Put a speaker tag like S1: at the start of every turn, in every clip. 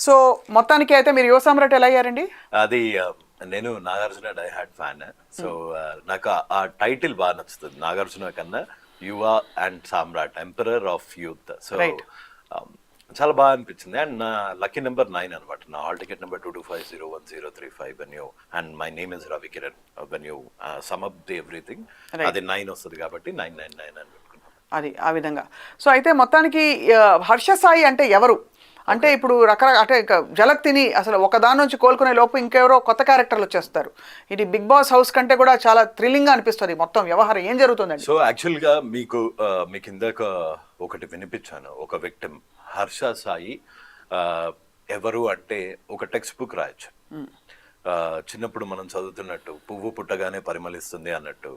S1: So మొత్తానికి అయితే మీరు యువ సామ్రాట్ ఎలా అయ్యారండి?
S2: అది నేను Nagarjuna diehard fan. So నాకు ఆ టైటిల్ బాగా నచ్చుతుంది, నాగార్జున కన్నా Yuva and Samrat, emperor of youth. So చాలా బాగా అనిపించింది. అండ్ నా లక్కీ నెంబర్ 9 అనమాట. నా hall ticket number 22501035 when you and my name is Ravi Kiran. When you sum up the everything, అది 9 వస్తుంది కాబట్టి 999 అని పెట్టుకున్నాను.
S1: అది ఆ విధంగా. సో అయితే మొత్తానికి హర్ష సాయి అంటే ఎవరు అంటే ఇప్పుడు రకరకాల అంటే జలక్ తిని అసలు ఒక దాని నుంచి కోలుకునే లోపు ఇంకెవరో కొత్త క్యారెక్టర్లు వచ్చేస్తారు. ఇది బిగ్ బాస్ హౌస్ కంటే కూడా చాలా థ్రిల్లింగ్ గా అనిపిస్తుంది మొత్తం వ్యవహారం. ఏం జరుగుతుందండి?
S2: సో యాక్చువల్గా మీకు ఇందాక ఒకటి వినిపించాను. ఒక విక్టిమ్ హర్ష సాయి ఎవరు అంటే ఒక టెక్స్ట్ బుక్ రాయొచ్చు. చిన్నప్పుడు మనం చదువుతున్నట్టు పువ్వు పుట్టగానే పరిమళిస్తుంది అన్నట్టు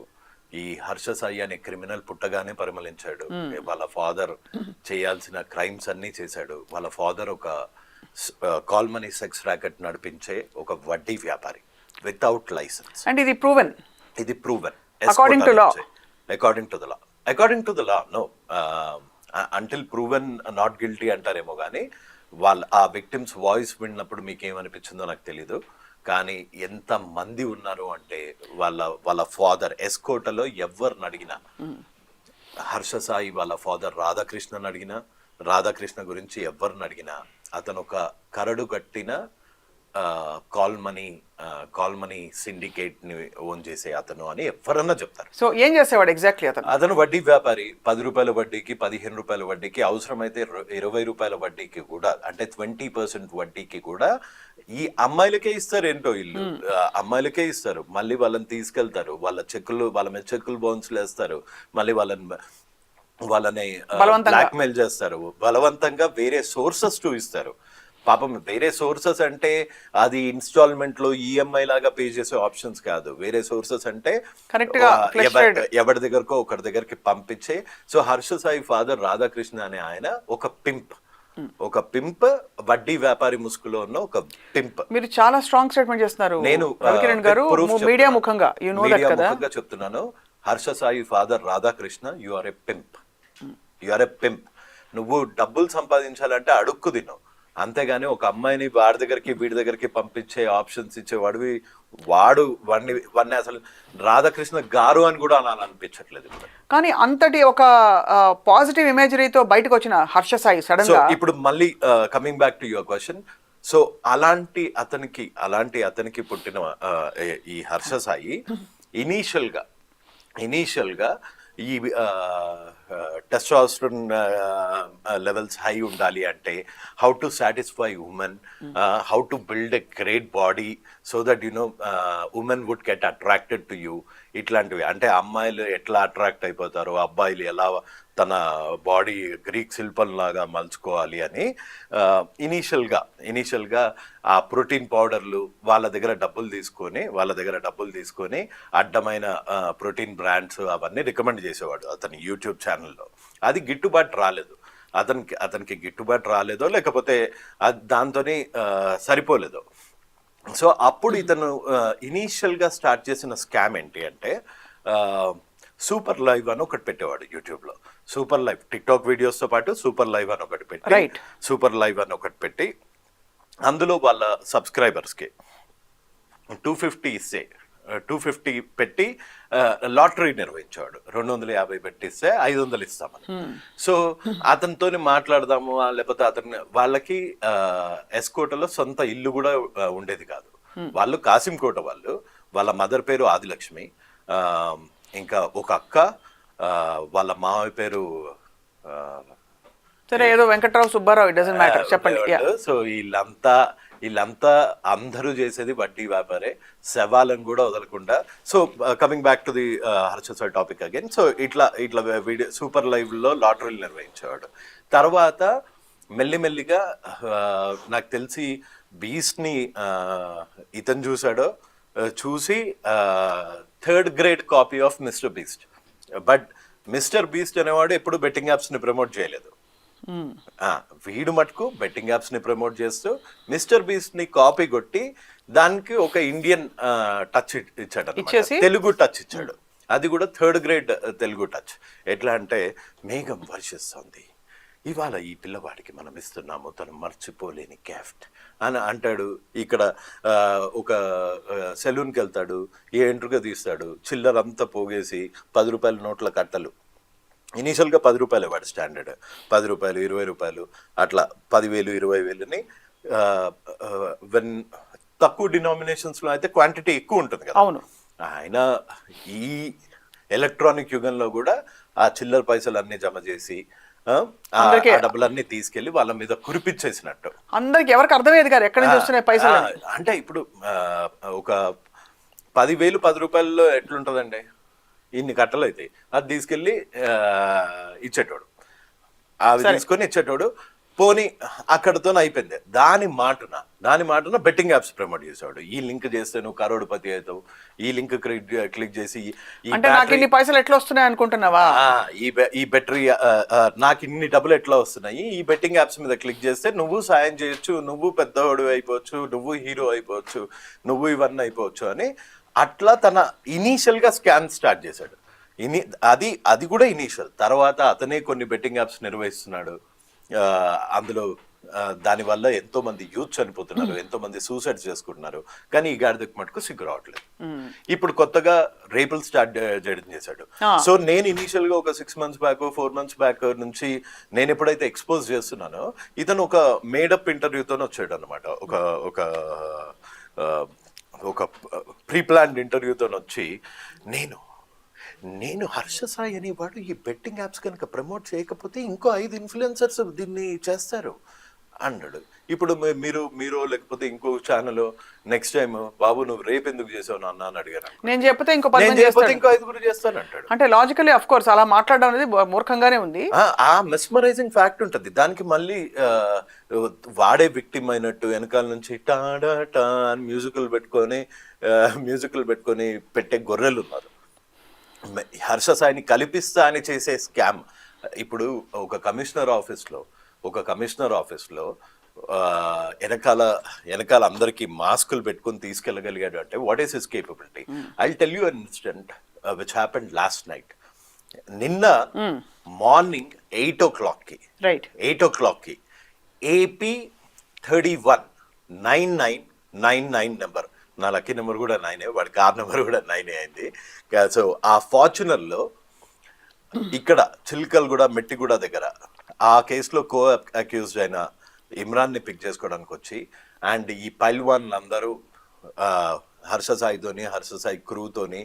S2: ఈ హర్ష సాయి అనే క్రిమినల్ పుట్టగానే పరిమళించాడు. వాళ్ళ ఫాదర్ చేయాల్సిన క్రైమ్స్ అన్ని చేశాడు. వాళ్ళ ఫాదర్ ఒక కాల్ మనీ సెక్స్ ర్యాకెట్ నడిపించే ఒక వడ్డీ వ్యాపారి వితౌట్ లైసెన్స్.
S1: అండ్ ఇది ప్రూవెన్.
S2: ఇది proven
S1: according to law.
S2: According to the law. According to the law no, until proven not guilty అంటారేమో కానీ ఆ విక్టిమ్స్ వాయిస్ విన్నప్పుడు మీకు ఏమనిపించిందో నాకు తెలీదు. కానీ ఎంత మంది ఉన్నారు అంటే వాళ్ళ ఫాదర్ ఎస్కోటలో ఎవరిని అడిగినా, హర్ష సాయి వాళ్ళ ఫాదర్ రాధాకృష్ణని అడిగినా, రాధాకృష్ణ గురించి ఎవరిని అడిగినా అతను ఒక కరడు కట్టిన కాల్ మనీ సిండికేట్ ని ఓన్ చేసే అతను అని ఎవరన్నా చెప్తారు.
S1: సో ఏం చేసేవాడు ఎగ్జాక్ట్లీ?
S2: అతను వడ్డీ వ్యాపారి. 10 రూపాయల వడ్డీకి, 15 రూపాయల వడ్డీకి, అవసరమైతే 20 రూపాయల వడ్డీకి కూడా, అంటే 20% వడ్డీకి కూడా ఈ అమ్మాయిలకే ఇస్తారు. ఏంటో ఇల్లు అమ్మాయిలకే ఇస్తారు. మళ్ళీ వాళ్ళని తీసుకెళ్తారు, వాళ్ళ మీద చెక్కులు బౌన్స్లు వేస్తారు, మళ్ళీ వాళ్ళని బ్లాక్మెయిల్ చేస్తారు, బలవంతంగా వేరే సోర్సెస్ ఇస్తారు. పాపం వేరే సోర్సెస్ అంటే అది ఇన్స్టాల్మెంట్ లో ఈఎంఐ లాగా పే చేసే ఆప్షన్స్ కాదు. వేరే సోర్సెస్ అంటే ఎవరి దగ్గరకో ఒకరి దగ్గరికి పంపించే. సో హర్ష సాయి ఫాదర్ రాధాకృష్ణ అనే ఆయన ఒక పింప్, వడ్డీ వ్యాపారి ముసుగులో ఉన్న ఒక పింప్.
S1: మీరు చాలా స్ట్రాంగ్ స్టేట్మెంట్ చేస్తున్నారు.
S2: నేను
S1: మీడియా ముఖంగా
S2: చెప్తున్నాను. Harsha Sai father Radhakrishna, you are a pimp. నువ్వు డబ్బులు సంపాదించాలంటే అడుక్కు తిన్నావు, అంతేగాని ఒక అమ్మాయిని వీడి దగ్గరికి పంపించే ఆప్షన్స్ ఇచ్చేవాడివి వాడిని అసలు రాధాకృష్ణ గారు అని కూడా అనిపించట్లేదు.
S1: కానీ అంతటి ఒక పాజిటివ్ ఇమేజరీతో బయటకు వచ్చిన హర్ష సాయి సడన్ గా ఇప్పుడు
S2: మళ్ళీ coming back to your question. So అలాంటి అతనికి పుట్టిన ఈ హర్ష సాయి ఇనీషియల్ గా ఈ టెస్టోస్టెరాన్ లెవెల్స్ హై ఉండాలి అంటే how to satisfy women, how to build a great body so that women would get attracted to you. ఇట్లాంటివి అంటే అమ్మాయిలు ఎట్లా అట్రాక్ట్ అయిపోతారో, అబ్బాయిలు ఎలా తన బాడీ గ్రీక్ శిల్పంలాగా మలుచుకోవాలి అని ఇనీషియల్గా ఆ ప్రోటీన్ పౌడర్లు వాళ్ళ దగ్గర డబ్బులు తీసుకొని అడ్డమైన ప్రోటీన్ బ్రాండ్స్ అవన్నీ రికమెండ్ చేసేవాడు అతని యూట్యూబ్ ఛానల్లో. అది గిట్టుబాటు రాలేదు అతనికి గిట్టుబాటు రాలేదో లేకపోతే దాంతోని సరిపోలేదో. సో అప్పుడు ఇతను ఇనీషియల్గా స్టార్ట్ చేసిన స్కామ్ ఏంటి అంటే సూపర్ లైవ్ అని ఒకటి పెట్టేవాడు యూట్యూబ్లో. సూపర్ లైవ్ టిక్టాక్ వీడియోస్తో పాటు సూపర్ లైవ్ అని ఒకటి పెట్టి అందులో వాళ్ళ సబ్స్క్రైబర్స్కి 250 పెట్టి లాటరీ నిర్వహించాడు. 250 పెట్టిస్తే 500 ఇస్తామని. సో అతనితో మాట్లాడదాము, లేకపోతే వాళ్ళకి ఎస్కోటలో సొంత ఇల్లు కూడా ఉండేది కాదు. వాళ్ళు కాసింకోట వాళ్ళ మదర్ పేరు ఆదిలక్ష్మి, ఇంకా ఒక అక్క, వాళ్ళ మావి పేరు
S1: ఏదో వెంకట్రావు సుబ్బారావు, చెప్పండి.
S2: సో వీళ్ళంతా అందరూ చేసేది వడ్డీ వ్యాపారే, శవాలను కూడా వదలకుండా. So coming back to the Harsha Sai topic again. So ఇట్లా వీడియో సూపర్ లైవ్ లో లాటరీలు నిర్వహించేవాడు. తర్వాత మెల్లిమెల్లిగా నాకు తెలిసి బీస్ట్ ని ఇతను చూసి 3rd grade copy of mister beast. But mister beast అనేవాడు ఎప్పుడు బెట్టింగ్ యాప్స్ ని ప్రమోట్ చేయలేదు. వీడు మటుకు బెట్టింగ్ యాప్స్ ని ప్రమోట్ చేస్తూ మిస్టర్ బీస్ట్ ని కాపీ కొట్టి దానికి ఒక ఇండియన్ టచ్ ఇచ్చాడు, తెలుగు టచ్ ఇచ్చాడు. అది కూడా 3rd grade తెలుగు టచ్. ఎట్లా అంటే మేఘం వర్షిస్తుంది, ఇవాళ ఈ పిల్లవాడికి మనం ఇస్తున్నాము తను మర్చిపోలేని గిఫ్ట్ అని అంటాడు. ఇక్కడ ఒక సెలూన్కి వెళ్తాడు, ఏ ఎంట్రుగా తీస్తాడు, చిల్లరంతా పోగేసి 10 రూపాయల నోట్ల కట్టలు. ఇనీషియల్గా 10 రూపాయలు వాడు స్టాండర్డ్, 10 రూపాయలు 20 రూపాయలు అట్లా 10,000 20,000ని వెన్ తక్కువ డినామినేషన్స్లో అయితే క్వాంటిటీ ఎక్కువ ఉంటుంది కదా.
S1: అవును.
S2: ఆయన ఈ ఎలక్ట్రానిక్ యుగంలో కూడా ఆ చిల్లర పైసలు అన్ని జమ చేసి ఆ డబ్బులన్నీ తీసుకెళ్లి వాళ్ళ మీద కురిపించేసినట్టు.
S1: అందరికి ఎవరికి అర్థమయ్యేది కాదు ఎక్కడి నుంచి వస్తున్నాయి పైసలు.
S2: అంటే ఇప్పుడు ఒక 10,000 10 రూపాయల్లో ఎట్లుంటదండి, ఇన్ని కట్టలు అవుతాయి, అది తీసుకెళ్ళి ఇచ్చేటోడు, అవి తీసుకొని ఇచ్చేటోడు. పోనీ అక్కడతో అయిపోయింది. దాని మాటన బెట్టింగ్ యాప్స్ ప్రమోట్ చేసాడు. ఈ లింక్ చేస్తే నువ్వు కరోడుపతి అవుతావు, ఈ లింక్ క్లిక్ చేసి
S1: అంటే నాకు ఇన్ని పైసలు ఎట్లా వస్తున్నాయి అనుకుంటున్నావా,
S2: ఈ బ్యాటరీ నాకు ఇన్ని డబ్బులు ఎట్లా వస్తున్నాయి, ఈ బెట్టింగ్ యాప్స్ మీద క్లిక్ చేస్తే నువ్వు సాయం చేయొచ్చు, నువ్వు పెద్దవాడు అయిపోవచ్చు, నువ్వు హీరో అయిపోవచ్చు, నువ్వు ఇవన్నీ అయిపోవచ్చు అని అట్లా తన ఇనీషియల్ గా స్కామ్ స్టార్ట్ చేశాడు. అది కూడా ఇనీషియల్. తర్వాత అతనే కొన్ని బెట్టింగ్ యాప్స్ నిర్వహిస్తున్నాడు. అందులో దానివల్ల ఎంతో మంది యూత్ చనిపోతున్నారు, ఎంతో మంది సూసైడ్ చేసుకుంటున్నారు. కానీ ఈ గాడిదకు మటుకు సిగ్గు రావట్లేదు. ఇప్పుడు కొత్తగా రేపులు స్టార్ట్ చేయడం చేశాడు. సో నేను ఇనీషియల్ గా ఒక 6 months బ్యాక్ 4 months బ్యాక్ నుంచి నేను ఎప్పుడైతే ఎక్స్పోజ్ చేస్తున్నానో ఇతను ఒక మేడప్ ఇంటర్వ్యూతో వచ్చాడు అనమాట. ఒక ప్రీ ప్లాన్డ్ ఇంటర్వ్యూతో వచ్చి నేను హర్ష సాయి అనేవాడు ఈ బెట్టింగ్ యాప్స్ కనుక ప్రమోట్ చేయకపోతే ఇంకో 5 ఇన్ఫ్లుయెన్సర్స్ దీన్ని చేస్తారు అన్నాడు. ఇప్పుడు మీరు లేకపోతే ఇంకో ఛానల్ నెక్స్ట్ టైం బాబు నువ్వు రేపు ఎందుకు చేసావు నాన్న అని అడిగారు.
S1: నేను చెప్పితే ఇంకో
S2: 5 చేస్తాను అంటాడు.
S1: అంటే లాజికల్లీ ఆఫ్ కోర్స్ అలా మాట్లాడడం అనేది మూర్ఖంగానే ఉంది.
S2: ఆ మెస్మరైజింగ్ ఫ్యాక్ట్ ఉంటుంది. దానికి మళ్ళీ వాడే విక్టిమ్ అయినట్టు వెనకాల నుంచి టాడా టా అని మ్యూజికల్ పెట్టుకొని పెట్టే గొర్రెలు ఉన్నారు. హర్ష సాయిని కల్పిస్తా అని చేసే స్కామ్. ఇప్పుడు ఒక కమిషనర్ ఆఫీస్లో వెనకాల అందరికి మాస్కులు పెట్టుకుని తీసుకెళ్ళగలిగాడు అంటే what is his capability. I tell you an incident which happened last night. నిన్న మార్నింగ్ 8 o'clock AP 31 9999 నెంబర్, నా లక్కీ నెంబర్ కూడా 9, వాడి కార్ నెంబర్ కూడా 9 అయింది. సో ఆ ఫార్చునర్లో ఇక్కడ చిల్కల్గూడ మెట్టిగూడ దగ్గర ఆ కేసులో అక్యూజ్డ్ అయిన ఇమ్రాన్ని పిక్ చేసుకోవడానికి వచ్చి అండ్ ఈ పైల్వాన్ అందరూ హర్ష సాయి క్రూతోని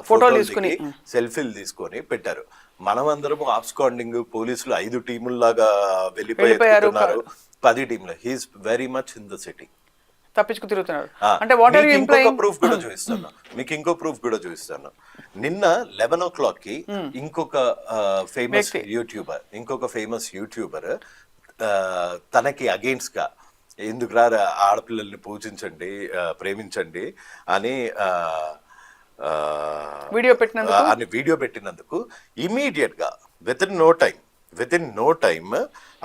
S2: ఫోటోలు తీసుకుని సెల్ఫీలు తీసుకొని పెట్టారు. మనమందరం ఆబ్స్కాండింగ్, పోలీసులు 5 టీముల్లాగా వెళ్ళిపోయారు, 10 టీంలు. He is very much in the city,
S1: తప్పించుకు తిరుగుతున్నారు.
S2: అంటే ఇంకొక ప్రూఫ్ కూడా చూపిస్తాను. నిన్న 11 o'clock ఇంకొక ఫేమస్ యూట్యూబర్ తనకి అగెయిన్స్ గా ఎందుకు ఆడపిల్లల్ని పూజించండి, ప్రేమించండి అని వీడియో పెట్టినందుకు ఇమీడియట్ గా విత్ ఇన్ నో టైమ్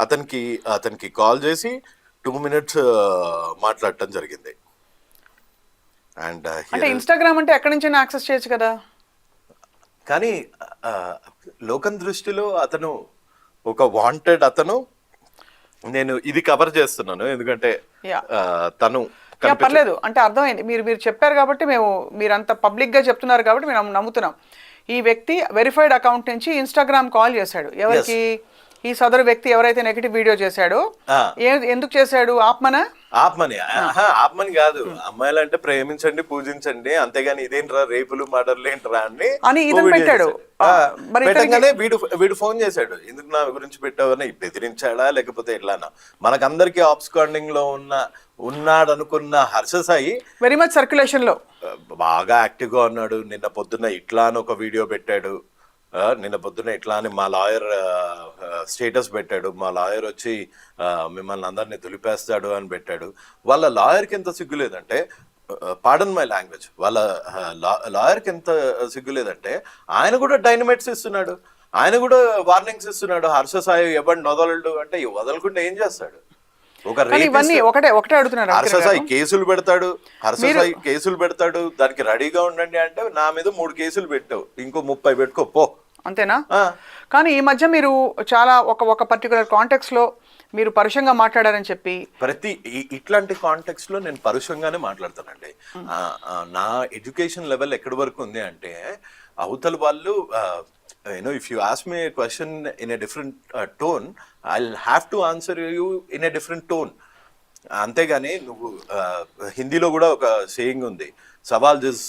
S2: అతనికి కాల్ చేసి 2 minutes మాట్లాడటం జరిగింది. అండ్
S1: అంటే ఇన్స్టాగ్రామ్ అంటే ఎక్కడి నుంచి యాక్సెస్ చేయొచ్చు కదా.
S2: కానీ లోకం దృష్టిలో అతను ఒక వాంటెడ్ అతను. నేను ఇది కవర్ చేస్తున్నాను ఎందుకంటే తను
S1: పర్లేదు అంటే అర్థమైంది. మీరు చెప్పారు కాబట్టి మీరంత పబ్లిక్ గా చెప్తున్నారు కాబట్టి మేము నమ్ముతున్నాం. ఈ వ్యక్తి వెరిఫైడ్ అకౌంట్ నుంచి ఇన్స్టాగ్రామ్ కాల్ చేశాడు. ఎవరికి? ఈ సదరు వ్యక్తి ఎవరైతే నెగటివ్ వీడియో చేశాడో. ఎందుకు చేశాడు?
S2: ఆత్మని కాదు, అమ్మాయిలు అంటే ప్రేమించండి, పూజించండి, అంతేగాని ఇదేంట్రా రేపులు మర్డర్లు ఏంట్రా అని
S1: పెట్టాడు.
S2: వీడు ఫోన్ చేశాడు, ఎందుకు నా గురించి పెట్టావని బెదిరించాడా లేకపోతే ఎట్లానా. మనకందరికి ఆబ్స్కాండింగ్ లో ఉన్నాడు అనుకున్న Harsha Sai
S1: very much circulation లో
S2: బాగా యాక్టివ్ గా ఉన్నాడు. నిన్న పొద్దున్న ఇట్లా అని ఒక వీడియో పెట్టాడు. ఇట్లా అని మా లాయర్ స్టేటస్ పెట్టాడు. మా లాయర్ వచ్చి మిమ్మల్ని అందరినీ దులిపేస్తాడు అని పెట్టాడు. వాళ్ళ లాయర్కి ఎంత సిగ్గు లేదంటే, పార్డన్ మై లాంగ్వేజ్, వాళ్ళ లాయర్కి ఎంత సిగ్గు లేదంటే ఆయన కూడా డైనమైట్స్ ఇస్తున్నాడు, ఆయన కూడా వార్నింగ్స్ ఇస్తున్నాడు. హర్ష సాయి ఎవరిని వదలడు అంటే వదలకుండా ఏం చేస్తాడు?
S1: ఒకటే అడుగుతున్నారు.
S2: హర్ష సాయి కేసులు పెడతాడు, దానికి రెడీగా ఉండండి అంటే నా మీద 3 కేసులు పెట్టావు, ఇంకో 30 పెట్టుకో పో
S1: అంతేనా?
S2: ఆ.
S1: కానీ ఈ మధ్య మీరు చాలా ఒక పర్టికులర్ కాంటెక్స్ లో మీరు పరుషంగా మాట్లాడారని చెప్పి
S2: ఇట్లాంటి కాంటెక్స్ట్ లో నేను పరుషంగానే మాట్లాడతానండి. నా ఎడ్యుకేషన్ లెవెల్ ఎక్కడి వరకు ఉంది అంటే అవతల వాళ్ళు if you ask me question in a different tone, I have to answer you in a different tone. అంతేగాని నువ్వు హిందీలో కూడా ఒక సేయింగ్ ఉంది, సవాల్ జిస్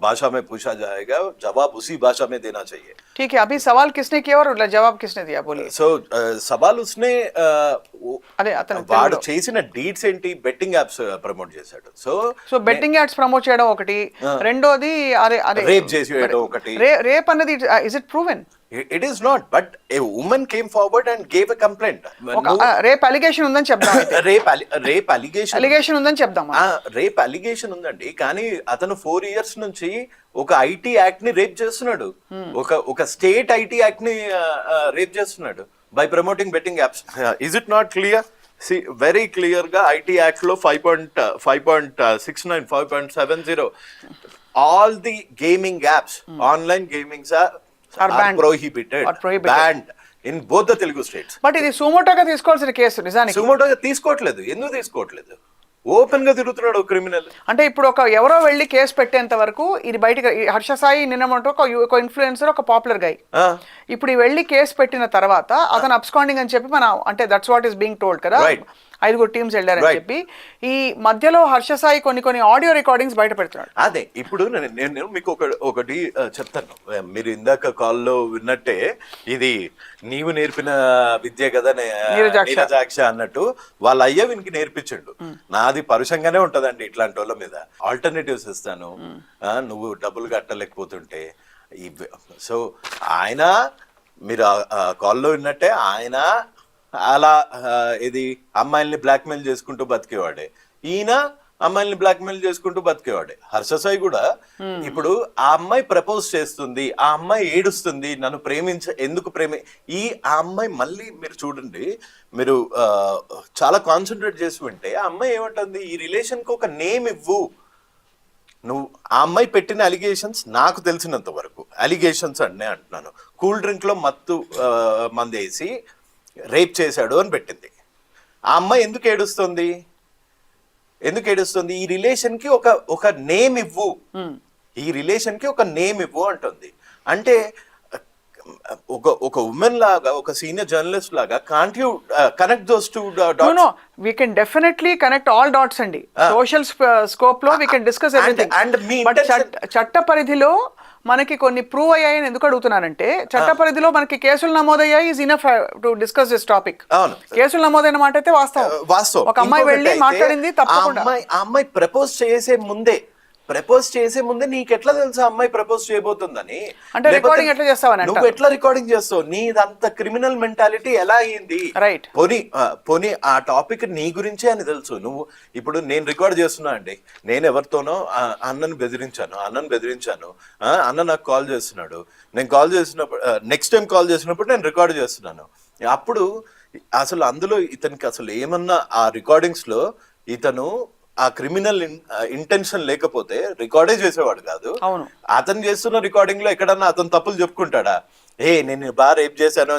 S2: భాషా మే పూछा जाएगा जवाब उसी भाषा में देना चाहिए.
S1: ठीक है, अभी सवाल किसने किया और जवाब किसने दिया बोलिए.
S2: సో సవాల్ ఉస్నే
S1: అదే అతను
S2: వాడు చేసిన డీడ్స్ ఏంటి, బెట్టింగ్ యాప్స్ ప్రమోట్ చేశాడు.
S1: సో బెట్టింగ్ యాడ్స్ ప్రమోట్ చేయడం ఒకటి, రెండోది అదే అదే
S2: రేప్ చేసేయడం ఒకటి.
S1: రేప్ అన్నది is it proven?
S2: It is not, but a woman came forward and gave a complaint.
S1: Rape allegation ఉందని చెప్దాం.
S2: రేప్
S1: అలిగేషన్ ఉందని చెప్దాం.
S2: రేప్ అలిగేషన్ ఉందండి, కానీ అతను 4 years నుంచి ఒక ఐటీ యాక్ట్ ని రేప్ చేస్తున్నాడు, ఒక స్టేట్ ఐటీ యాక్ట్ ని రేప్ చేస్తున్నాడు by promoting betting apps. Is it not clear? Very clear గా ఐటీ యాక్ట్ లో 5.69 5.70 all the gaming apps, online gamings are banned in both the Telugu states.
S1: But ఇది సుమోటోగా తీసుకోవాల్సిన case నిజానికి.
S2: సుమోటోగా తీసుకోవట్లేదు. ఎందుకు తీసుకోవట్లేదు? ఓపెన్ గా తిరుగుతున్నాడు క్రిమినల్.
S1: అంటే ఇప్పుడు ఎవరో వెళ్ళి కేసు పెట్టేంత వరకు ఇది బయటకు, హర్ష సాయి నిన్నమంటూ ఒక ఇన్ఫ్లుయెన్సర్, ఒక పాపులర్ గై, ఇప్పుడు వెళ్ళి కేసు పెట్టిన తర్వాత అతను అబ్స్కాండింగ్ అని చెప్పి అంటే that's what is being told కదా, 5 టీమ్స్ వెళ్ళారని చెప్పి. ఈ మధ్యలో హర్ష సాయి కొన్ని ఆడియో రికార్డింగ్స్ బయట పెడుతున్నాడు.
S2: అదే ఇప్పుడు నేను మీకు ఒకటి చెప్తాను. మీరు ఇందాక కాల్లో విన్నట్టే ఇది నీవు నేర్పిన విద్య కదా నీరజాక్ష అన్నట్టు వాళ్ళ అయ్య వీనికి నేర్పించండు. నాది పరుషంగానే ఉంటదండి ఇట్లాంటి వాళ్ళ మీద. ఆల్టర్నేటివ్స్ ఇస్తాను, నువ్వు డబ్బులు కట్టలేకపోతుంటే. సో ఆయన, మీరు కాల్లో విన్నట్టే, ఆయన అలా ఇది అమ్మాయిల్ని బ్లాక్మెయిల్ చేసుకుంటూ బతికేవాడే, ఈయన అమ్మాయిల్ని బ్లాక్మెయిల్ చేసుకుంటూ బతికేవాడే. హర్ష సాయి కూడా ఇప్పుడు ఆ అమ్మాయి ప్రపోజ్ చేస్తుంది, ఆ అమ్మాయి ఏడుస్తుంది, నన్ను ఎందుకు ఆ అమ్మాయి మళ్ళీ మీరు చూడండి, మీరు చాలా కాన్సన్ట్రేట్ చేసి వింటే ఆ అమ్మాయి ఏమంటుంది, ఈ రిలేషన్ కి ఒక నేమ్ ఇవ్వు నువ్వు. ఆ అమ్మాయి పెట్టిన అలిగేషన్స్ నాకు తెలిసినంత వరకు అలిగేషన్స్ అంటున్నాను, కూల్ డ్రింక్ లో మత్తు మందేసి రేప్ చేశాడు అని పెట్టింది. ఆ అమ్మాయి ఎందుకు ఏడుస్తుంది? ఈ రిలేషన్ కి ఒక నేమ్ ఇవ్వు, ఈ రిలేషన్ కి ఒక నేమ్ ఇవ్వు అంటుంది. అంటే ఒక ఉమెన్ లాగా, ఒక సీనియర్ జర్నలిస్ట్ లాగా, can't you connect those two dots?
S1: No, we can definitely connect all dots అండి. సోషల్ స్కోప్ లో we can discuss everything. But చట్ట పరిధిలో మనకి కొన్ని ప్రూవ్ అయ్యాయని ఎందుకు అడుగుతున్నానంటే, చట్ట పరిధిలో మనకి కేసులు నమోదయ్యాయి, is enough to discuss this topic. కేసులు నమోదైన మాట అయితే వాస్తవం. ఒక అమ్మాయి వెళ్ళి మాట్లాడింది తప్పకుండా.
S2: ఆ అమ్మాయి ప్రపోజ్ చేసే ముందే నీకు ఎట్లా తెలుసా అమ్మాయి ప్రపోజ్ చేయబోతుందని?
S1: అంటే రికార్డింగ్ ఎట్లా చేస్తావని,
S2: నువ్వు ఎట్లా రికార్డింగ్ చేస్తావు? నీదంత క్రిమినల్ మెంటాలిటీ ఎలా అయింది?
S1: రైట్.
S2: పోనీ ఆ టాపిక్ నీ గురించే అని తెలుసు. నువ్వు ఇప్పుడు నేను రికార్డ్ చేస్తున్నా అండి, నేను ఎవరితోనో అన్నను బెదిరించాను, అన్న నాకు కాల్ చేస్తున్నాడు, నేను కాల్ చేసినప్పుడు నెక్స్ట్ టైం కాల్ చేసినప్పుడు నేను రికార్డ్ చేస్తున్నాను. అప్పుడు అసలు అందులో ఇతనికి అసలు ఏమన్నా ఆ రికార్డింగ్స్ లో ఇతను ఆ క్రిమినల్ ఇంటెన్షన్ లేకపోతే రికార్డే చేసేవాడు కాదు. అతను చేస్తున్న రికార్డింగ్ లో ఎక్కడన్నా అతను తప్పులు చెప్పుకుంటాడా? నేను బాగా రేప్ చేశాను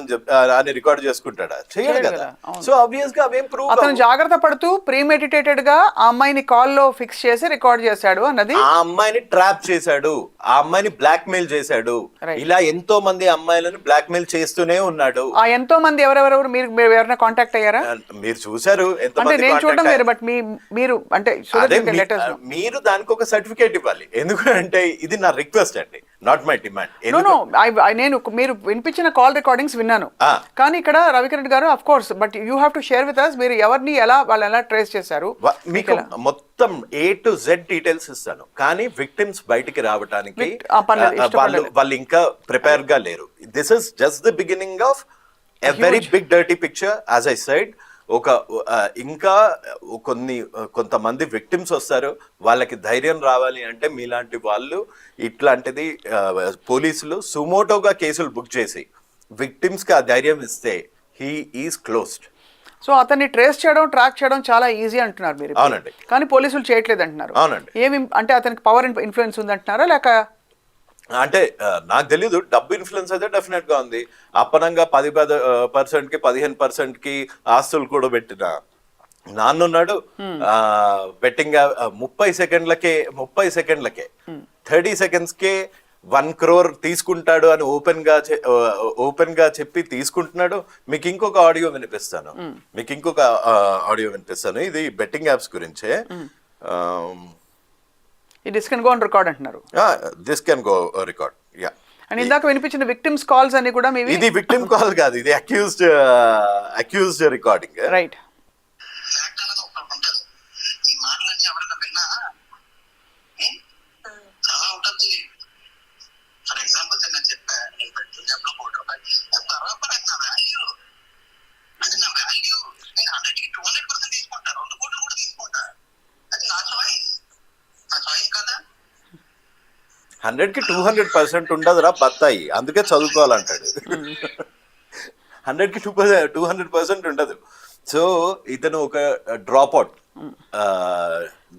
S2: అని రికార్డ్ చేసుకుంటాడా? చేయడు కదా. సో ఆబ్వియస్ గా అవేం ప్రూవ్.
S1: అతను జాగ్రత్త పడుతూ ప్రీమెడిటేటెడ్ గా ఆ అమ్మాయిని కాల్ లో ఫిక్స్ చేసి రికార్డ్ చేశాడు అన్నది.
S2: ఆ అమ్మాయిని ట్రాప్ చేశాడు, ఆ అమ్మాయిని బ్లాక్ మెయిల్ చేశాడు. ఇలా ఎంతో మంది అమ్మాయిలను బ్లాక్ మెయిల్ చేస్తూనే ఉన్నాడు.
S1: ఆ ఎంతో మంది ఎవరెవరు మీరు ఎవరైనా కాంటాక్ట్ అయ్యారా?
S2: మీరు చూసారు ఎంత మంది?
S1: నేను చూడడం వేరు, బట్ మీరు అంటే
S2: మీరు దానికి ఒక సర్టిఫికేట్ ఇవ్వాలి. ఎందుకంటే ఇది నా రిక్వెస్ట్ అండి, నాట్ మై డిమాండ్.
S1: నేను మీరు వినిపించిన కాల్ రికార్డింగ్స్ విన్నాను, కానీ ఇక్కడ రవికిరణ్ గారు of course, but you have to share with us మీరు ఎవరిని వాళ్ళు ఎలా ట్రేస్ చేశారు.
S2: మీకు మొత్తం A to Z డీటెయిల్స్ ఇస్తాను, కానీ విక్టిమ్స్ బయటికి రావడానికి వాళ్ళు ఇంకా ప్రిపేర్ గా లేరు. This is just the beginning of a very big dirty picture. As I said, ఇంకా కొంతమంది విక్టిమ్స్ వస్తారు, వాళ్ళకి ధైర్యం రావాలి అంటే మీలాంటి వాళ్ళు ఇట్లాంటిది పోలీసులు సుమోటోగా కేసులు బుక్ చేసి విక్టిమ్స్ కి ఆ ధైర్యం ఇస్తే హీ ఈజ్ క్లోజ్డ్.
S1: సో అతన్ని ట్రేస్ చేయడం, ట్రాక్ చేయడం చాలా ఈజీ అంటున్నారు మీరు.
S2: అవునండి.
S1: కానీ పోలీసులు చేయట్లేదు అంటున్నారు.
S2: అవునండి.
S1: ఏమి అంటే అతనికి పవర్ ఇన్ఫ్లుయెన్స్ ఉంది అంటున్నారా, లేక
S2: అంటే నాకు తెలీదు, డబ్బు ఇన్ఫ్లుయెన్స్ అయితే డెఫినెట్ గా ఉంది. అప్పనంగా 10% కి 15% ఆస్తులు కూడా పెట్టిన నాన్నున్నాడు. బెట్టింగ్ 30 సెకండ్లకే 30 seconds కే 1 crore తీసుకుంటాడు అని ఓపెన్ గా చెప్పి తీసుకుంటున్నాడు. మీకు ఇంకొక ఆడియో వినిపిస్తాను. ఇది బెట్టింగ్ యాప్స్ గురించే.
S1: This can go on record అంటున్నారు.
S2: This can go record, yeah.
S1: And ఇందాక వినిపించిన విక్టిమ్స్ కాల్స్ అన్ని కూడా మీవి?
S2: ఇది విక్టిమ్ కాల్ కాదు, ఇది అక్యూజ్డ్ రికార్డింగ్.
S1: రైట్.
S2: కి 200% ఉండదురా బత్తాయి, అందుకే చదువుకోవాలంటాడు. 100కి 200% ఉండదు. సో ఇతను ఒక డ్రాప్ అవుట్,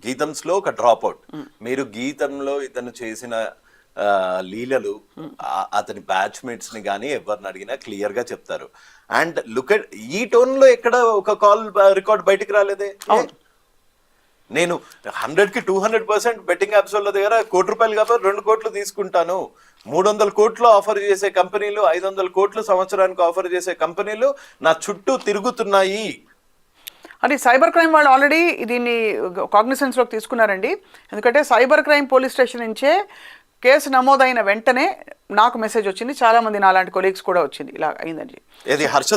S2: గీతంలో ఒక డ్రాప్ అవుట్. మీరు గీతంలో ఇతను చేసిన లీలలు అతని బ్యాచ్మేట్స్ ని కానీ ఎవరిని అడిగినా క్లియర్ గా చెప్తారు. అండ్ లుక్ ఎట్ ఈ టోన్ లో ఎక్కడ ఒక కాల్ రికార్డ్ బయటికి రాలేదే. నేను 100కి 200% బెట్టింగ్ యాప్స్ వాళ్ళ దగ్గర ₹1 కోటి కాబట్టి 2 కోట్లు తీసుకుంటాను, 300 కోట్లు ఆఫర్ చేసే కంపెనీలు, 500 కోట్లు సంవత్సరానికి ఆఫర్ చేసే కంపెనీలు నా చుట్టూ తిరుగుతున్నాయి.
S1: అది సైబర్ క్రైమ్ వాళ్ళు ఆల్రెడీ దీన్ని కాగ్నిసెన్స్లోకి తీసుకున్నారండి. ఎందుకంటే సైబర్ క్రైమ్ పోలీస్ స్టేషన్ నుంచే కేసు నమోదైన వెంటనే నాకు మెసేజ్ వచ్చింది, చాలా మంది నాలాంటి కొలీగ్స్ కూడా వచ్చింది, ఇలా అయిందండి.
S2: ఇది హర్ష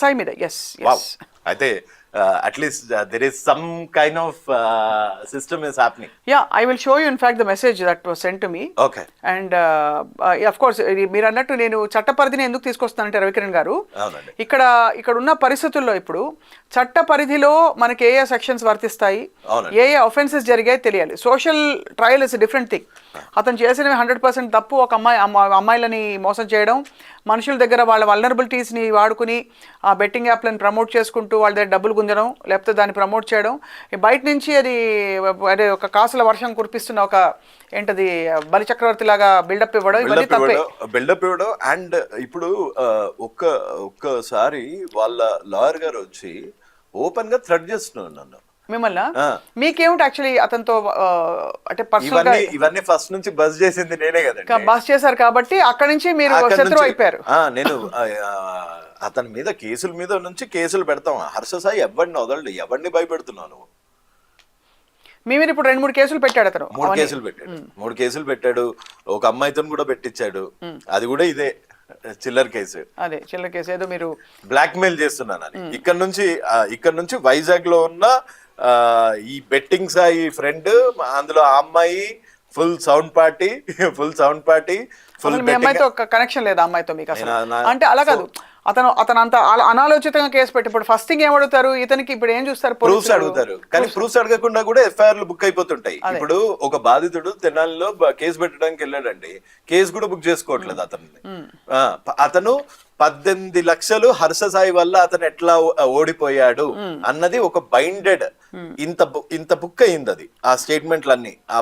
S2: సాయి మీద.
S1: ఎస్.
S2: అయితే at least there is some kind of system is happening.
S1: Yeah, I will show you in fact the message that was sent to me.
S2: Okay.
S1: And of course మీరు అన్నట్టు నేను చట్ట పరిధిని ఎందుకు తీసుకొస్తానంటే రవికిరణ్ గారు, ఇక్కడ ఉన్న పరిస్థితుల్లో ఇప్పుడు చట్ట పరిధిలో మనకి ఏ సెక్షన్స్ వర్తిస్తాయి, ఏ ఆఫెన్సెస్ జరిగాయి తెలియాలి. Social trial is different thing. అతను చేసినవి 100% తప్పు. ఒక అమ్మాయిలని మోసం చేయడం, మనుషుల దగ్గర వాళ్ళ వల్నరబిలిటీస్ని వాడుకుని ఆ బెట్టింగ్ యాప్లను ప్రమోట్ చేసుకుంటూ వాళ్ళ దగ్గర డబ్బులు గుంజడం, లేకపోతే దాన్ని ప్రమోట్ చేయడం, బయట నుంచి అది ఒక కాసుల వర్షం కురిపిస్తున్న ఒక ఏంటది బలిచక్రవర్తి లాగా బిల్డప్ ఇవ్వడం, ఇవన్నీ తప్పే.
S2: బిల్డప్ ఇవ్వడం. అండ్ ఇప్పుడు ఒక్కసారి వాళ్ళ లాయర్ గారు వచ్చి ఓపెన్ గా థ్రెట్ చేస్తున్నారు నన్ను,
S1: మిమ్మల్ని. మీకేమిటి యాక్చువల్లీ అతనితో అంటే పర్సనల్
S2: ఇవన్నీ ఫస్ట్ నుంచి బస్ చేసింది నేనే కదా,
S1: బస్ చేశారు కాబట్టి అక్కడి నుంచి మీరు శత్రువు అయిపోయారు.
S2: నేను అతని మీద కేసులు పెడతాం. హర్ష సాయి ఎవరిని వదలడు, ఎవరిని భయపెడుతున్నాను.
S1: మీ మీద ఇప్పుడు 2-3 కేసులు పెట్టాడు అతను.
S2: 3 కేసులు పెట్టాడు. ఒక అమ్మాయితో కూడా పెట్టించాడు, అది కూడా ఇదే చిల్లర కేసు.
S1: అదే చిల్లర కేసు, ఏదో మీరు
S2: బ్లాక్ మెయిల్ చేస్తున్నాను అని. ఇక్కడ నుంచి వైజాగ్ లో ఉన్న ఈ బెట్టింగ్ సాయి ఫ్రెండ్, అందులో ఆ అమ్మాయి ఫుల్ సౌండ్ పార్టీ.
S1: మీ అమ్మాయితో కనెక్షన్ లేదా అమ్మాయితో మీకు అసలు? అంటే అలా కాదు, అతను అంత అనాలోచితంగా కేసు పెట్టి ఇప్పుడు ఫస్ట్ థింగ్ ఏం అడుగుతారు ఇతనికి, ఇప్పుడు ఏం చూస్తారు,
S2: ప్రూఫ్స్ అడుగుతారు. కానీ ప్రూఫ్స్ అడగకుండా కూడా FIRలు బుక్ అయిపోతుంటాయి. ఇప్పుడు ఒక బాధితుడు తెనాలిలో కేసు పెట్టడానికి వెళ్ళాడండి, కేసు కూడా బుక్ చేసుకోవట్లేదు అతను 18 లక్షలు హర్ష సాయి వల్ల అతను ఎట్లా ఓడిపోయాడు అన్నది ఒక బైండెడ్ ఇంత బుక్ అయింది. అది ఆ స్టేట్మెంట్లన్నీ ఆ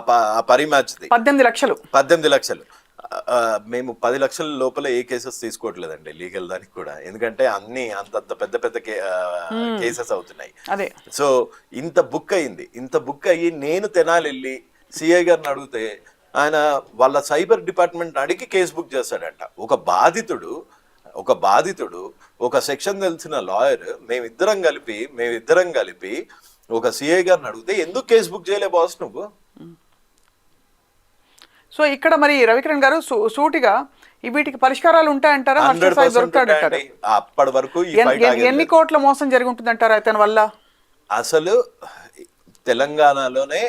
S2: పరిమ్యాచ్ 18 లక్షలు. మేము 10 లక్షల లోపల ఏ కేసెస్ తీసుకోవట్లేదండి లీగల్ దానికి కూడా, ఎందుకంటే అన్ని అంత పెద్ద కేసెస్ అవుతున్నాయి. సో ఇంత బుక్ అయ్యి నేను తెనాలి వెళ్ళి సిఐ గారిని అడిగితే ఆయన వాళ్ళ సైబర్ డిపార్ట్మెంట్ అడిగి కేసు బుక్ చేస్తాడంట. ఒక బాధితుడు ఒక సెక్షన్ తెలిసిన లాయర్ మేమిద్దరం కలిపి ఒక సిఐ గారిని అడిగితే ఎందుకు కేసు బుక్ చేయలే బాస్ నువ్వు?
S1: సో ఇక్కడ మరి రవికిరణ్ గారు సూటిగా వీటికి పరిష్కారాలు ఉంటాయంటారా?
S2: అప్పటి వరకు
S1: ఎన్ని కోట్ల మోసం జరిగి ఉంటుందంటారా అతని వల్ల?
S2: అసలు తెలంగాణలోనే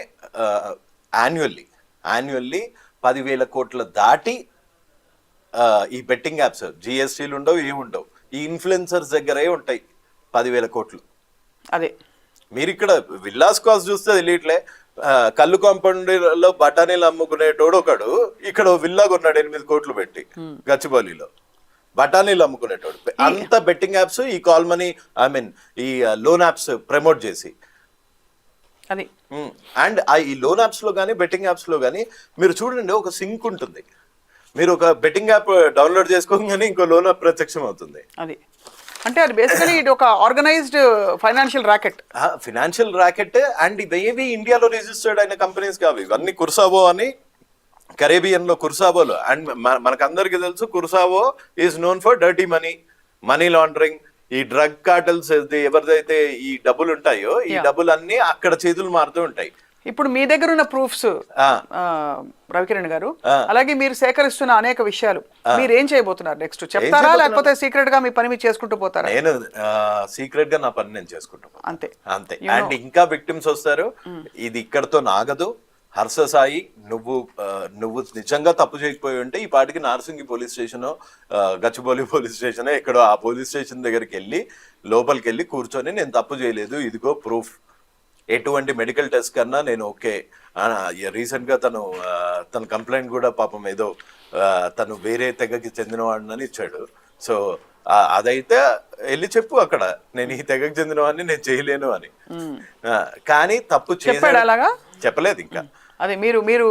S2: యాన్యువల్లీ 10,000 కోట్ల దాటి ఈ బెట్టింగ్ యాప్స్, GSTలు ఉండవు, ఏముండవు, ఈ ఇన్ఫ్లుయెన్సర్స్ దగ్గరే ఉంటాయి 10,000 కోట్లు.
S1: అదే
S2: మీరు ఇక్కడ విల్లాస్ కాస్ట్ చూస్తే తెలియట్లే. కళ్ళు కాంపౌండ్ లో బఠానీలు అమ్ముకునేటోడు ఒకడు ఇక్కడ విల్లా కొన్నాడు 8 కోట్లు పెట్టి గచ్చిబౌలిలో, బఠానీలు అమ్ముకునేటోడు. అంత బెట్టింగ్ యాప్స్, ఈ కాల్ మనీ, ఈ లోన్ యాప్స్ ప్రమోట్ చేసి. అండ్ ఈ లోన్ యాప్స్ లో కానీ బెట్టింగ్ యాప్స్ లో కానీ మీరు చూడండి, ఒక సింక్ ఉంటుంది. మీరు ఒక బెట్టింగ్ యాప్ డౌన్లోడ్ చేసుకోగానే ఇంకో లోన్ ప్రత్యక్షం అవుతుంది.
S1: అది అంటే అది బేసికలీ ఇది ఒక organised financial racket.
S2: Financial racket and ఇవేవి ఇండియాలో రిజిస్టర్డ్ అయిన కంపెనీస్ కావు. ఇవన్నీ కుర్సావో అని కరేబియన్ లో కుర్సావోలో. అండ్ మనకందరికి తెలుసు Curacao is known for dirty money laundering. ఈ డ్రగ్ కార్టల్స్ ఎవరిదైతే ఈ డబ్బులు ఉంటాయో ఈ డబ్బులు అన్ని అక్కడ చేతులు మారుతూ ఉంటాయి.
S1: ఇప్పుడు మీ దగ్గర ఉన్న ప్రూఫ్స్ రవికిరణ్ గారు, అలాగే మీరు సేకరిస్తున్న అనేక విషయాలు, మీరు ఏం చేయబోతున్నారు నెక్స్ట్ చెప్తారా, లేకపోతే సీక్రెట్ గా మీ పని మీరు చేసుకుంటూ పోతారా?
S2: నేను సీక్రెట్ గా నా పని నేను చేసుకుంటాను
S1: అంతే.
S2: అండ్ ఇంకా విక్టిమ్స్ వస్తారు. ఇది ఇక్కడతో నాగదు. హర్ష సాయి, నువ్వు నిజంగా తప్పు చేయకపోయి ఉంటే ఈ పాటికి Narsingi police station, Gachibowli police station, ఎక్కడో ఆ పోలీస్ స్టేషన్ దగ్గరికి వెళ్ళి లోపలికి వెళ్ళి కూర్చొని నేను తప్పు చేయలేదు, ఇదిగో ప్రూఫ్, ఎటువంటి మెడికల్ టెస్ట్ కన్నా నేను ఓకే. రీసెంట్ గా తన కంప్లైంట్ కూడా పాపం ఏదో తను వేరే తెగకి చెందినవాడిని ఇచ్చాడు. సో అదైతే వెళ్ళి చెప్పు అక్కడ, నేను ఈ తెగకి చెందినవాడిని, నేను చేయలేను అని. కానీ తప్పు
S1: అలాగా
S2: చెప్పలేదు ఇంకా.
S1: అదే మీరు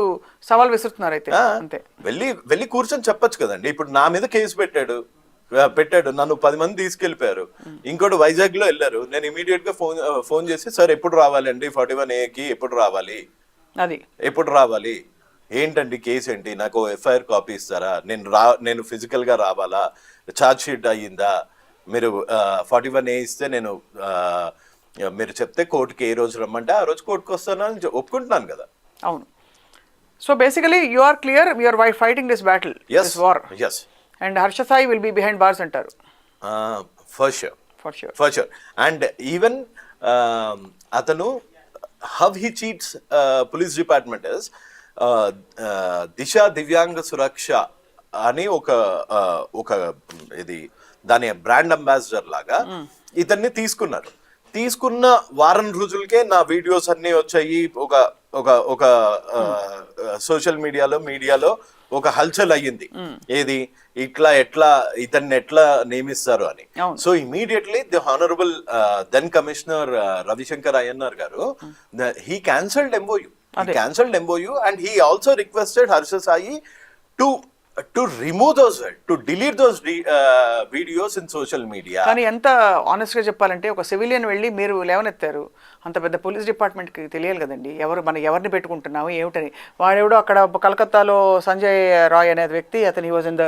S1: సవాల్ విసురుతున్నారు అయితే. అంతే,
S2: వెళ్ళి కూర్చొని చెప్పొచ్చు కదండి. ఇప్పుడు నా మీద కేసు పెట్టాడు, నన్ను 10 మంది తీసుకెళ్లిపోయారు. ఇంకోటి వైజాగ్ లో వెళ్ళారు. నేను ఇమీడియట్ గా ఫోన్ చేసి, సార్ ఎప్పుడు రావాలండి 41A ఎప్పుడు రావాలి, ఏంటండి కేసు ఏంటి, నాకు FIR కాపీ ఇస్తారా, నేను ఫిజికల్ గా రావాలా, ఛార్జ్ షీట్ అయ్యిందా, మీరు 41A ఇస్తే నేను మీరు చెప్తే కోర్టుకి ఏ రోజు రమ్మంటే ఆ రోజు కోర్టుకు వస్తానని ఒప్పుకుంటున్నాను కదా.
S1: అవును. So basically you are clear, you are fighting this battle, this war.
S2: yes.
S1: And Harsha Sai will be behind bars అంటారు.
S2: For sure. And even atanu how he cheats police department is దిశా దివ్యాంగ సురక్ష అని ఒక ఇది దాని brand ambassador లాగా ఇతన్ని తీసుకున్న వారం రోజులకే నా వీడియోస్ అన్ని వచ్చాయి. ఒక సోషల్ మీడియాలో ఒక హల్చల్ అయ్యింది. ఏది ఎట్లా ఇతన్ని ఎట్లా నియమిస్తారు అని. So immediately the honourable then commissioner Ravishankar Ayyannar గారు he cancelled MOU and he also requested Harsha Sai to remove to delete those videos in social media.
S1: కానీ ఎంత ఆనెస్ట్ గా చెప్పాలంటే ఒక సివిలియన్ వెళ్ళి మీరు లేవనెత్తారు, అంత పెద్ద పోలీస్ డిపార్ట్మెంట్ కి తెలియాలి కదండి ఎవరిని పెట్టుకుంటున్నాము ఏమిటని. వాడెవడో అక్కడ కలకత్తాలో సంజయ్ రాయ్ అనే వ్యక్తి, అతను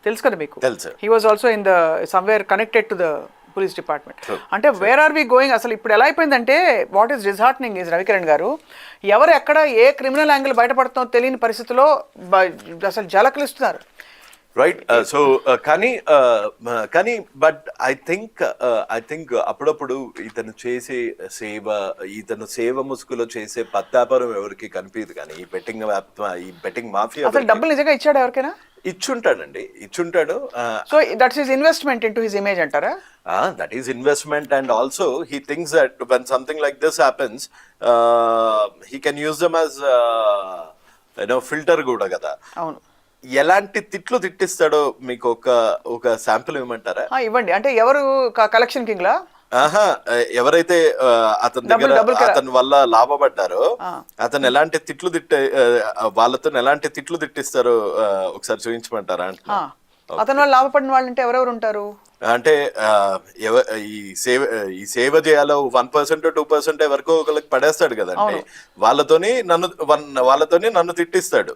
S1: తెలుసు కదా మీకు, he was also in the somewhere connected to the police department. అంటే వేర్ ఆర్ వి గోయింగ్? అసలు ఇప్పుడు ఎలా అయిపోయిందంటే వాట్ ఈస్ డిస్హార్టనింగ్ ఈజ్ రవికిరణ్ గారు, ఎవరు ఎక్కడ ఏ క్రిమినల్ యాంగిల్ బయటపడుతుందో తెలియని పరిస్థితిలో అసలు జలకలిస్తున్నారు.
S2: రైట్. సో కానీ బట్ ఐ థింక్ అప్పుడప్పుడు ఇతను సేవ ముసుగులో చేసే పత్తాపరం ఎవరికి కనిపించదు. కానీ ఈ బెట్టింగ్ మాఫియా
S1: అసలు డబ్బులు నిజంగా ఇచ్చాడు ఎవరికైనా?
S2: ఇచ్చుంటాడు.
S1: So that's his investment into his image అంటారా?
S2: That is investment, and also he thinks that when something like this happens, he can use them as filter కూడా కదా.
S1: అవును.
S2: ఎలాంటి తిట్లు తిట్టిస్తాడో మీకు ఒక శాంపుల్ ఇవ్వమంటారా?
S1: ఇవ్వండి. అంటే ఎవరు కలెక్షన్ కింగ్ లా?
S2: ఎవరైతే అతని వల్ల లాభపడ్డారో అతను ఎలాంటి వాళ్ళతో ఎలాంటి తిట్లు తిట్టిస్తారో ఒకసారి చూపించమంటారా?
S1: అతని వల్ల లాభపడిన వాళ్ళు అంటే ఎవరెవరు ఉంటారు?
S2: అంటే ఈ సేవ చేయాలో 1% 2% వరకు ఒకరికి పడేస్తాడు కదండి. వాళ్ళతోని నన్ను తిట్టిస్తాడు.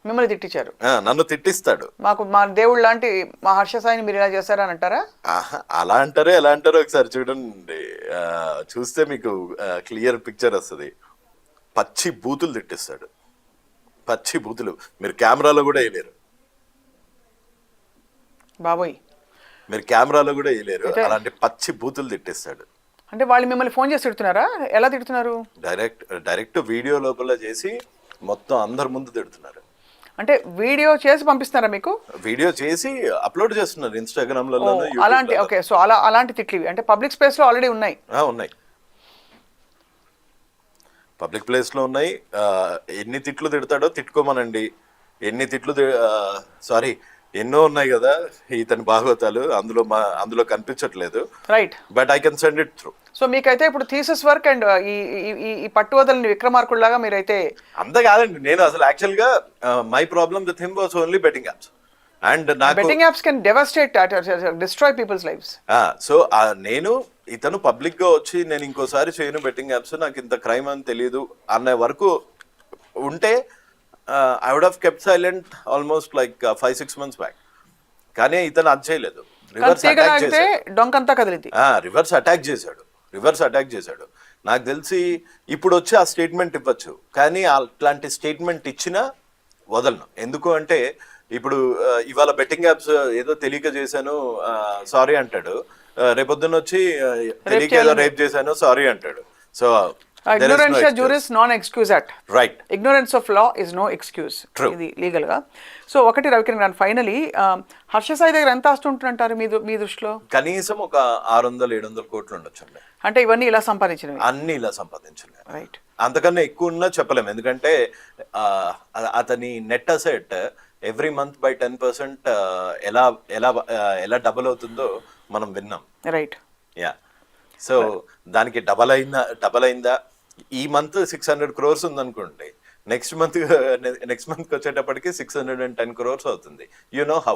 S1: మిమ్మల్ని తిట్టించారు?
S2: నన్ను తిట్టిస్తాడు.
S1: మా దేవుడు లాంటి మా హర్ష సాయిని మీరు ఇలా చేస్తారా అని అంటారా?
S2: అలా అంటారో ఒకసారి చూడండి. చూస్తే మీకు క్లియర్ పిక్చర్ వస్తుంది. పచ్చి బూతులు తిట్టిస్తాడు. మీరు కెమెరాలో కూడా వేయలేరు
S1: బాబోయ్,
S2: అలాంటి పచ్చి బూతులు తిట్టిస్తాడు.
S1: అంటే వాళ్ళు మిమ్మల్ని ఫోన్ చేసి తిడుతున్నారా? ఎలా తిడుతున్నారు?
S2: డైరెక్ట్ వీడియో లోపల చేసి మొత్తం అందరి ముందు తిడుతున్నారు.
S1: అంటే వీడియో చేసి పంపిస్తున్నారా మీకు?
S2: వీడియో చేసి అప్లోడ్ చేస్తున్నారు ఇన్స్టాగ్రామ్ లో.
S1: అలాంటి ఓకే. సో అలాంటి తిట్లు అంటే పబ్లిక్ స్పేస్ లో ఆల్రెడీ ఉన్నాయి.
S2: పబ్లిక్ ప్లేస్ లో ఉన్నాయి. ఎన్ని తిట్లు తిడతాడో తిట్టుకోమనండి. ఎన్నో ఉన్నాయి కదా ఇతని భాగవతాలు, అందులో కనిపించట్లేదు.
S1: Right.
S2: But I can send it through.
S1: So మీకైతే ఇప్పుడు థీసిస్ వర్క్ అండ్ ఈ ఈ- ఈ ఈ పట్టువదలని విక్రమార్కుడిలాగా మీరైతే
S2: అంత కాదండి, నేను అసలు యాక్చువల్ గా my problem with him was only betting apps. And నాకు
S1: betting apps can devastate destroy people's lifes.
S2: So నేను ఇతను పబ్లిక్ గా వచ్చి నేను ఇంకోసారి చేయను బెట్టింగ్ యాప్స్, నాకు ఇంత క్రైమ్ అని తెలియదు అనే వరకు ఉంటే I would have kept silent almost like 5-6 months back. కానీ ఇతను అది చేయలేదు, రివర్స్ అటాక్
S1: తీగలాగితే
S2: చేశాడు.
S1: డొంకంతా కదిలింది.
S2: రివర్స్ అటాక్ చేశాడు. నాకు తెలిసి ఇప్పుడు వచ్చి ఆ స్టేట్మెంట్ ఇవ్వచ్చు, కానీ అట్లాంటి స్టేట్మెంట్ ఇచ్చినా వదలను. ఎందుకు అంటే ఇప్పుడు ఇవాళ బెట్టింగ్ యాప్స్ ఏదో తెలియక చేశాను సారీ అంటాడు, రేపొద్దున వచ్చి తెలియక ఏదో రేప్ చేశాను సారీ అంటాడు. So
S1: ignorantia juris non excusat.
S2: Right,
S1: ignorance of law is no excuse.
S2: True.
S1: ఇది లీగల్ గా. సో ఒకటి రవికిరణ్ గారు, ఫైనలీ హర్ష సాయి దగ్గర ఎంత ఆస్తి ఉంటుందంటారు మీ దృష్టిలో?
S2: కనీసం ఒక 600-700 కోట్లు ఉండొచ్చండి.
S1: అంటే ఇవన్నీ ఇలా సంపాదించినవి.
S2: అన్ని ఇలా సంపాదించలే,
S1: రైట్.
S2: అంతకన్నా ఎక్కువ ఉన్నా చెప్పలేము. ఎందుకంటే అతని net asset every month by 10% ఎలా ఎలా ఎలా డబుల్ అవుతుందో మనం విన్నాం.
S1: రైట్.
S2: యా, సో దానికి డబల్ అయిందా? ఈ మంత్ 600 crores ఉందనుకోండి, నెక్స్ట్ మంత్ వచ్చేటప్పటికి 610 crores అవుతుంది. You know how.